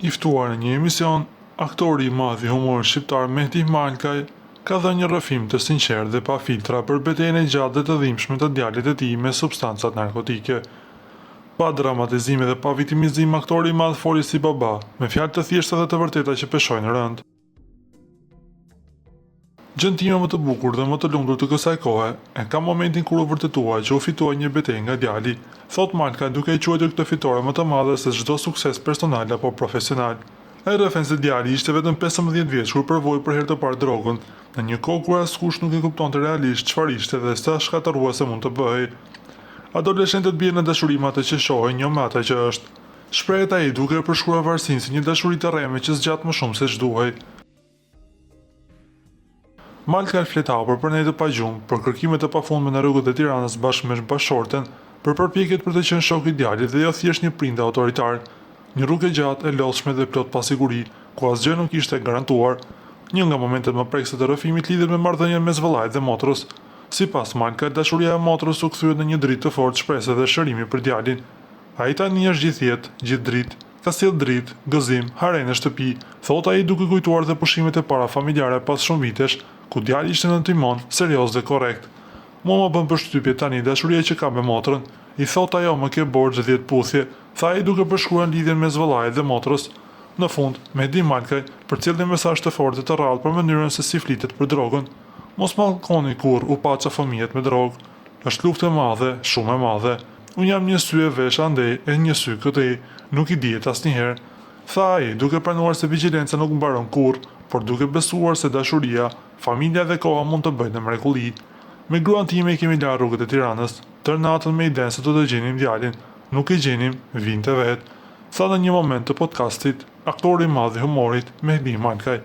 I ftuar në një emision, aktori i madh i humorit shqiptar Mehdi Malkaj ka dhënë një rrëfim të sinqertë dhe pa filtra për betejën e gjatë dhe të dhimbshme të djalit të tij me substancat narkotike. Pa dramatizime dhe pa vitimizim, aktori i madh foli si baba, me fjalë të thjeshta dhe të vërteta që peshojnë rënd. Gjën time më të bukur dhe më të lumtur të kësaj kohe e ka momentin kur u vërtetua që u fitoi një betejë nga djali, thot Malkaj duke i quajtur këtë fitore më të madhe se çdo sukses personal apo profesional. Ai rrëfen se djali ishte vetëm 15 vjeç kur provoi për herë të parë drogën, në një kohë kur askush nuk e kuptonte realisht çfarë ishte dhe sa shkatërruese mund të bëhej. Adoleshentët bien në dashuri me atë që shohin, jo me atë që është. Shprehet ai duke përshkruar varësinë si një dashuri të rreme që zgjat më shumë se ç'duhej. Malkaj flet hapur për nejtë pa gjumë, për kërkimet e pafundme në rrugët e Tiranës bashkë me bashorten, për përpjekjet për të qenë shok i djalit dhe jo thjesht një prind autoritar, një rrugë e gjatë, e lodhshme dhe plot pasiguri, ku asgjë nuk ishte garantuar. Një nga momentet më prekse të rrëfimit lidhet me marrëdhënien mes vëllait dhe motrës. Sipas Malkaj, dashuria e motrës u kthye në një dritë të fortë shpresë dhe shërimi për djalin. Ai tani është gjithë jetë, gjithë dritë. Ka sjell dritë, gëzim, hare në shtëpi, thot ai duke kujtuar dhe pushimet e para familjare pas shumë vitesh, ku djali ishte në timon, serioz dhe korrekt. Mua më bën përshtypje tani dashuria që ka me motrën, i thot ajo më ke borxh 10 puthje, tha ai duke përshkruar lidhjen mes vëllait dhe motrës. Në fund, Mehdi Malkaj përcjell një mesazh të fortë të rrallë për mënyrën se si flitet për drogën. Mos mallkoni kur u paça fëmijët me drogë. Është luftë e madhe, shumë e madhe. Unë jam një sy e vesh andej e një sy këtej, nuk i dihet asnjëherë. Tha ai, duke pranuar se vigjilenca nuk mbaron kurrë, por duke besuar se dashuria, familja dhe koha mund të bëjnë mrekulli. Me gruan time i kemi larë rrugët e Tiranës, tërë natën me idenë se do të gjenim djalin, nuk i gjenim, vinte vetë. Tha në një moment të podcastit, aktori i madh i humorit Mehdi Malkaj.